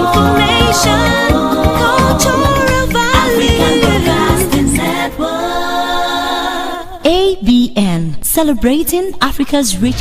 information, cultural values. ABN, celebrating Africa's rich.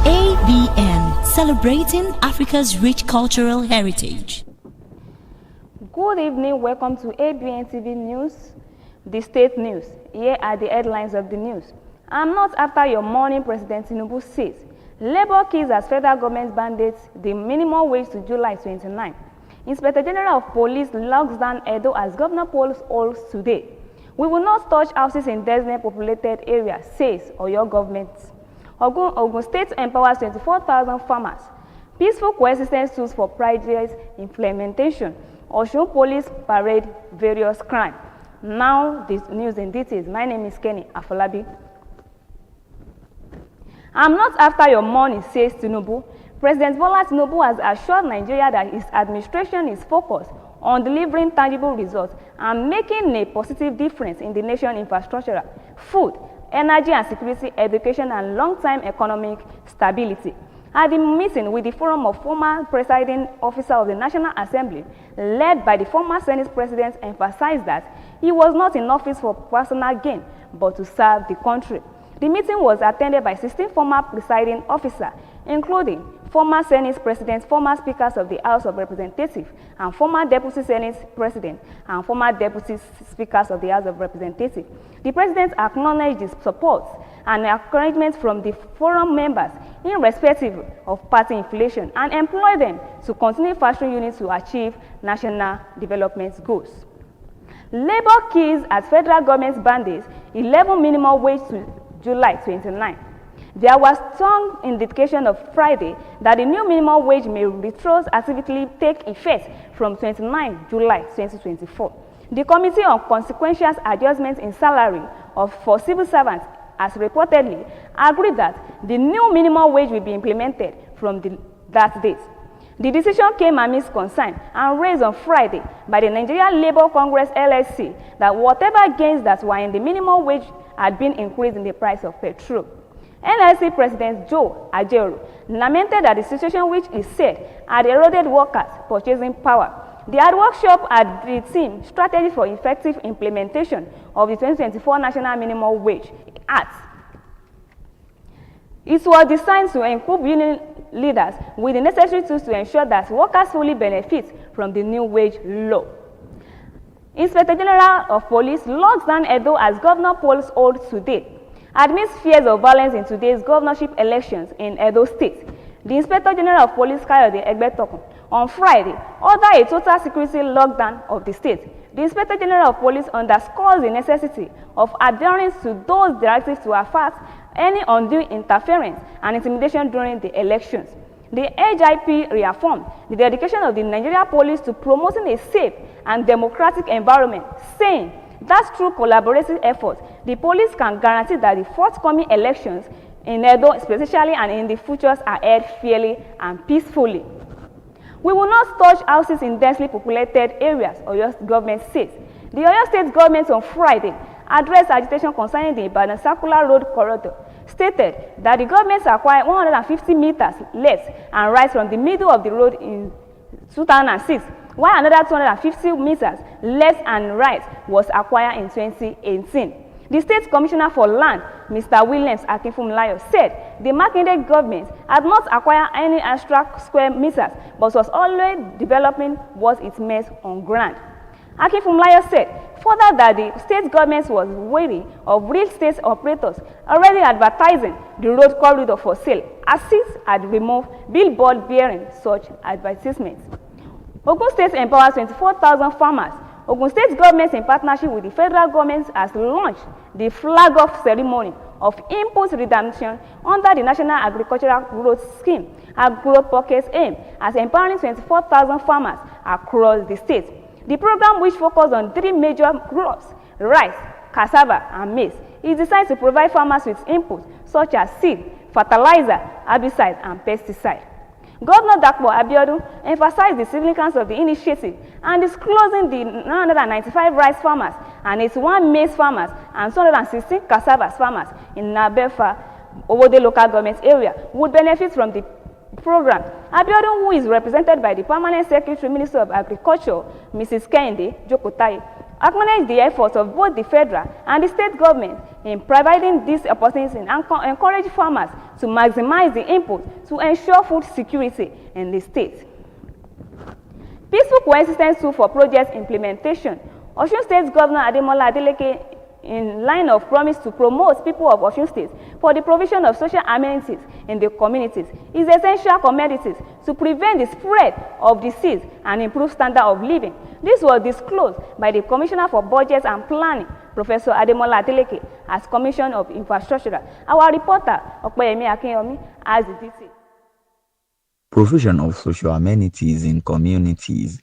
ABN, celebrating Africa's rich cultural heritage. Good evening, welcome to ABN TV News, the state news. Here are the headlines of the news. I'm not after your money, President Tinubu says. Labour kills as federal government mandates the minimum wage to July 29. Inspector General of Police locks down Edo as governor polls holds today. We will not touch houses in densely populated areas, says Oyo government. Ogun State empowers 24,000 farmers. Peaceful coexistence tools for project implementation. OSUN police parade various crimes. Now, this news in details. My name is Kenny Afolabi. I'm not after your money, says Tinubu. President Bola Tinubu has assured Nigeria that his administration is focused on delivering tangible results and making a positive difference in the nation's infrastructure, food, energy and security, education, and long-term economic stability. At the meeting with the Forum of former presiding officer of the National Assembly, led by the former Senate President, emphasized that he was not in office for personal gain, but to serve the country. The meeting was attended by 16 former presiding officers, including former Senate President, former Speakers of the House of Representatives, and former Deputy Senate President, and former Deputy Speakers of the House of Representatives. The President acknowledged his support and encouragement from the forum members, irrespective of party affiliation, and employ them to continue fostering units to achieve national development goals. Labour kills as federal government band-aids 11 minimum wage to July 29. There was strong indication of Friday that the new minimum wage may retroactively take effect from 29 July 2024. The Committee on Consequential Adjustments in Salary for Civil Servants has reportedly agreed that the new minimum wage will be implemented from that date. The decision came amidst concern and raised on Friday by the Nigerian Labour Congress LLC that whatever gains that were in the minimum wage had been increased in the price of petrol. NLC President Joe Ajaero lamented that the situation, which is said had eroded workers' purchasing power. They had workshop at the team strategy for effective implementation of the 2024 National Minimum Wage Act. It was designed to equip union leaders with the necessary tools to ensure that workers fully benefit from the new wage law. Inspector General of Police locks down Edo as governor polls hold today. Amidst fears of violence in today's governorship elections in Edo State, the Inspector General of Police, Kayode Egbetokun, on Friday ordered a total security lockdown of the state. The Inspector General of Police underscores the necessity of adherence to those directives to avert any undue interference and intimidation during the elections. The HIP reaffirmed the dedication of the Nigeria Police to promoting a safe and democratic environment, saying that through collaborative efforts, the police can guarantee that the forthcoming elections in Edo, especially and in the futures, are held fairly and peacefully. We will not touch houses in densely populated areas, Oyo government says. The Oyo State government on Friday addressed agitation concerning the Ibadan Circular Road corridor, stated that the government acquired 150 meters left and right from the middle of the road in 2006, while another 250 meters left and right was acquired in 2018. The State Commissioner for Land, Mr. Williams Akinfunmilayo, said the Makinde government had not acquired any extra square meters, but was always developing what it meant on ground. Akinfunmilayo said further that the state government was wary of real estate operators already advertising the road corridor for sale, as it had removed billboard bearing such advertisements. Ogun State empowers 24,000 farmers. Ogun State government, in partnership with the federal government, has launched the flag-off ceremony of input redemption under the National Agricultural Growth Scheme, Agro Pockets aim at empowering 24,000 farmers across the state. The program, which focuses on 3 major crops, rice, cassava, and maize, is designed to provide farmers with inputs such as seed, fertilizer, herbicide, and pesticide. Governor Dakpo Abiodun emphasized the significance of the initiative and disclosing the 995 rice farmers and 81 maize farmers and 216 cassava farmers in Nabefa, Owode local government area would benefit from the program. Abiodun, who is represented by the Permanent Secretary Minister of Agriculture, Mrs. Kehinde Jokotai, acknowledged the efforts of both the federal and the state government in providing these opportunities and encourage farmers to maximize the input to ensure food security in the state. Peaceful coexistence tool for project implementation. Osun State Governor Ademola Adeleke, in line of promise to promote people of Osun State for the provision of social amenities in the communities, is essential commodities to prevent the spread of disease and improve standard of living. This was disclosed by the Commissioner for Budget and Planning, Professor Ademola Adeleke, as Commissioner of Infrastructure. Our reporter, Opeyemi Akinyomi, has the details. Provision of social amenities in communities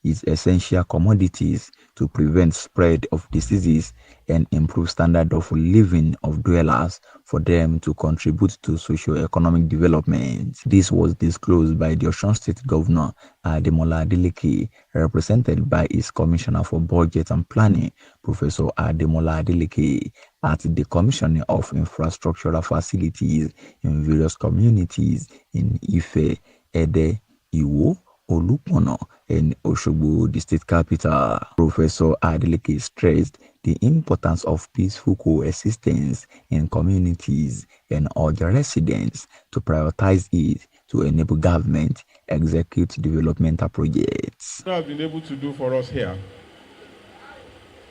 is essential commodities to prevent spread of diseases and improve standard of living of dwellers for them to contribute to socio-economic development. This was disclosed by the Osun State Governor Ademola Adeleke, represented by his Commissioner for Budget and Planning, Professor Ademola Adeleke, at the Commissioning of Infrastructural Facilities in various communities in Ife, Ede, Iwo, Olupono, and OSOGBO, the state capital. Professor Adeleke stressed the importance of peaceful coexistence in communities and urged residents to prioritize it to enable government execute developmental projects. What I've been able to do for us here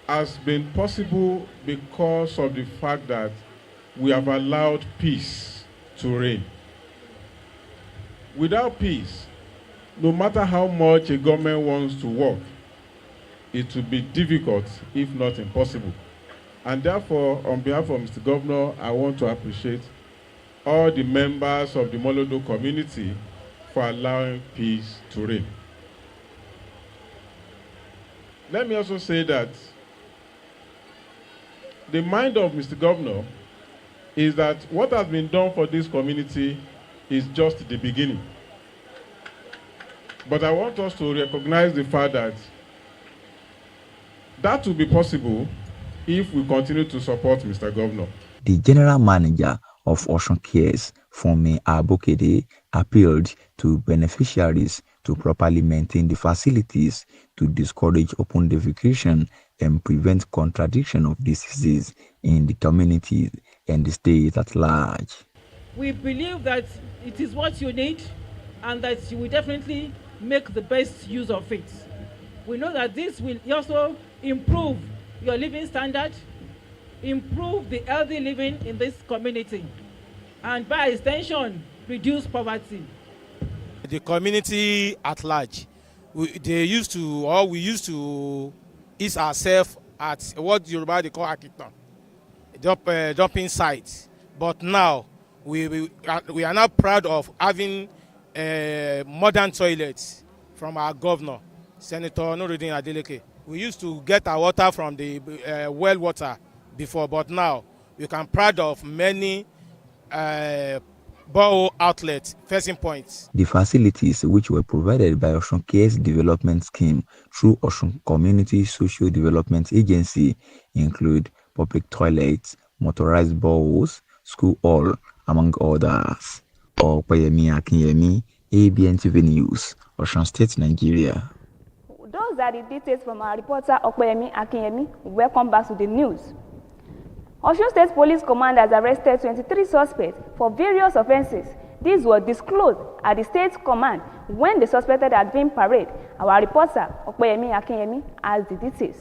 has been possible because of the fact that we have allowed peace to reign. Without peace, no matter how much a government wants to work, it will be difficult, if not impossible. And therefore, on behalf of Mr. Governor, I want to appreciate all the members of the Molodo community for allowing peace to reign. Let me also say that the mind of Mr. Governor is that what has been done for this community is just the beginning. But I want us to recognize the fact that that will be possible if we continue to support Mr. Governor. The General Manager of Osun Cares, Funmi Abokede, appealed to beneficiaries to properly maintain the facilities to discourage open defecation and prevent contradiction of diseases in the community and the state at large. We believe that it is what you need and that you will definitely make the best use of it. We know that this will also improve your living standard, improve the healthy living in this community, and by extension, reduce poverty. The community at large, we used to ease ourselves at what Yoruba they call akitan, dumping sites. But now we are now proud of having modern toilets from our governor, Senator Nuruddin Adeleke. We used to get our water from the well water before, but now we can proud of many borehole outlets, facing points. The facilities which were provided by Osun Cares Development Scheme through Osun Community Social Development Agency include public toilets, motorized boreholes, school hall, among others. Opeyemi Akinyemi, ABN TV News, Osun State, Nigeria. Those are the details from our reporter Opeyemi Akinyemi. Welcome back to the news. Osun State Police Command has arrested 23 suspects for various offences. These were disclosed at the State Command when the suspected had been paraded. Our reporter Opeyemi Akinyemi has the details.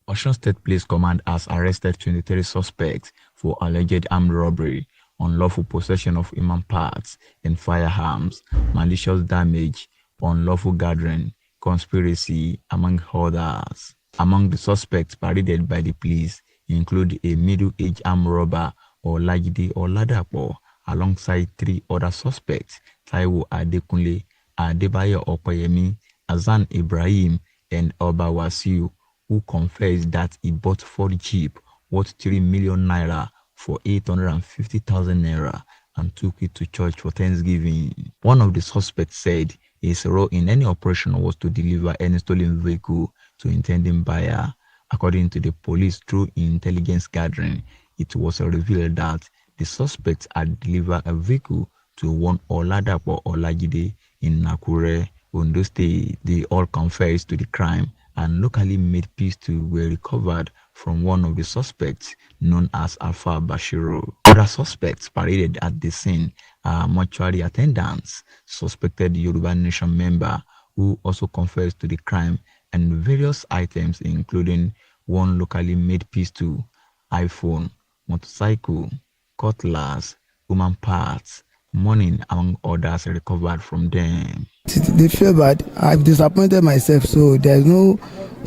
Osun State Police Command has arrested 23 suspects for alleged armed robbery, unlawful possession of human parts and firearms, malicious damage, unlawful gathering, conspiracy, among others. Among the suspects paraded by the police include a middle-aged armed robber Olajide Oladapo, alongside 3 other suspects, Taiwo Adekunle, Adebayo Opeyemi, Azan Ibrahim, and Oba Wasiu, who confessed that he bought Ford Jeep worth 3 million naira for 850,000 naira and took it to church for Thanksgiving. One of the suspects said his role in any operation was to deliver any stolen vehicle to intending buyer. According to the police, through intelligence gathering, it was revealed that the suspects had delivered a vehicle to one Oladapo Olajide in Nakure, Ondo State. They all confessed to the crime, and locally made pistols were recovered from one of the suspects, known as Alpha Bashiru. Other suspects paraded at the scene are mortuary attendants, suspected Yoruba Nation member who also confessed to the crime, and various items including one locally made pistol, iPhone, motorcycle, cutlass, human parts, money, among others recovered from them. They feel bad. I've disappointed myself, so there's no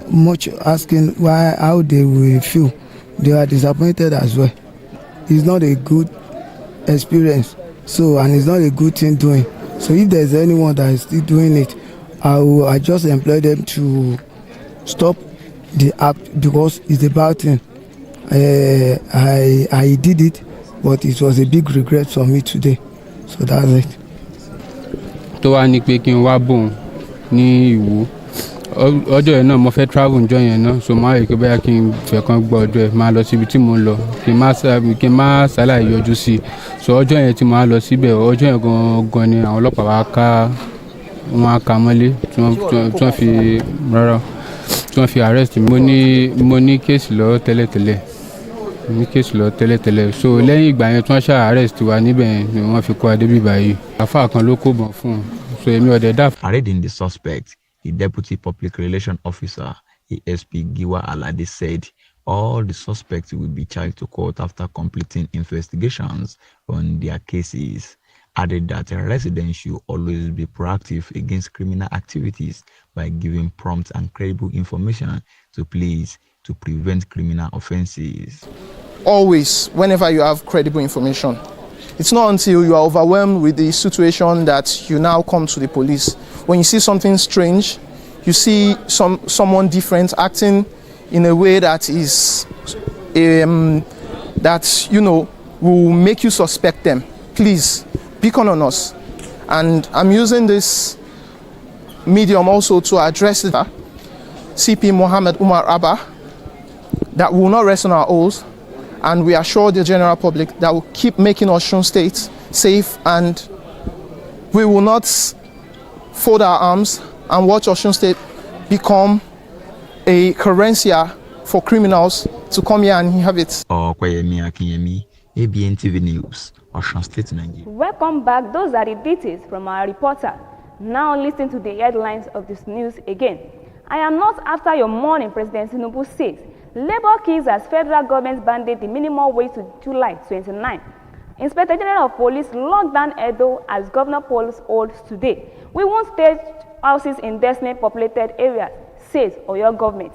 much asking how they will feel. They are disappointed as well. It's not a good experience, and it's not a good thing doing. So if there's anyone that is still doing it, I just employ them to stop the act, because it's a bad thing. I did it, but it was a big regret for me today. So that's it. tó wá ní pé kí n wá bòun ní Ìwó ọjọ́ yẹn náà mo fẹ́ travel ǹjọ́ yẹn náà, so máa rí pé bóyá kí n fẹ́ kàn gbọ́ ọjọ́ ẹ̀ máa lọ síbi tí mo ń lọ kí n má ṣàlàyé yọjú sí i. So ọjọ́ yẹn tí mo á lọ síbẹ̀, ọjọ́ yẹn gangan ni àwọn ọlọ́pàá wá ká mọ́lé tí wọ́n fi arrest mi. Mo ní kéèsì lọ tẹ́lẹ̀tẹ́lẹ̀, so lẹ́yìn ìgbà yẹn tí wọ́n ṣá arrest wa níbẹ̀ ni wọ́n fi kó adébí báyìí. Àfáà kan ló kó bọ̀n fún un, so èmi ọ̀dẹ̀ dá. Parading the suspect, the Deputy Public Relations Officer, ASP Giwa Alade, said all the suspects will be charged to court after completing investigations on their cases. Added that residents should always be proactive against criminal activities by giving prompt and credible information to police to prevent criminal offenses. Always, whenever you have credible information, it's not until you are overwhelmed with the situation that you now come to the police. When you see something strange, you see someone different acting in a way that is will make you suspect them, please beacon on us. And I'm using this medium also to address it. CP Mohammed Umar Abba, that will not rest on our oars, and we assure the general public that will keep making Osun State safe, and we will not fold our arms and watch Osun State become a currency for criminals to come here and have it. Okwayemi Akinyemi, ABN TV News, Osun State, Nigeria. Welcome back. Those are the details from our reporter. Now listen to the headlines of this news again. I am not after your money, President Tinubu says. Labour kills as federal government banded the minimum wage to July 29. Inspector General of Police locked down Edo as governor polls holds today. We won't stage houses in densely populated areas, says Oyo government.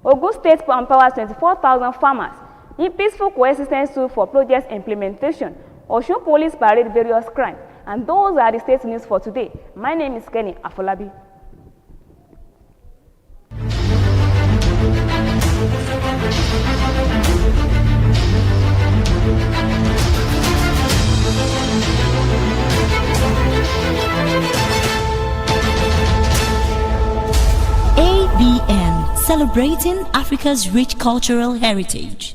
Ogun State empowers 24,000 farmers in peaceful coexistence for project implementation. Osun Police parade various crimes. And those are the state news for today. My name is Kenny Afolabi. ABN, celebrating Africa's rich cultural heritage.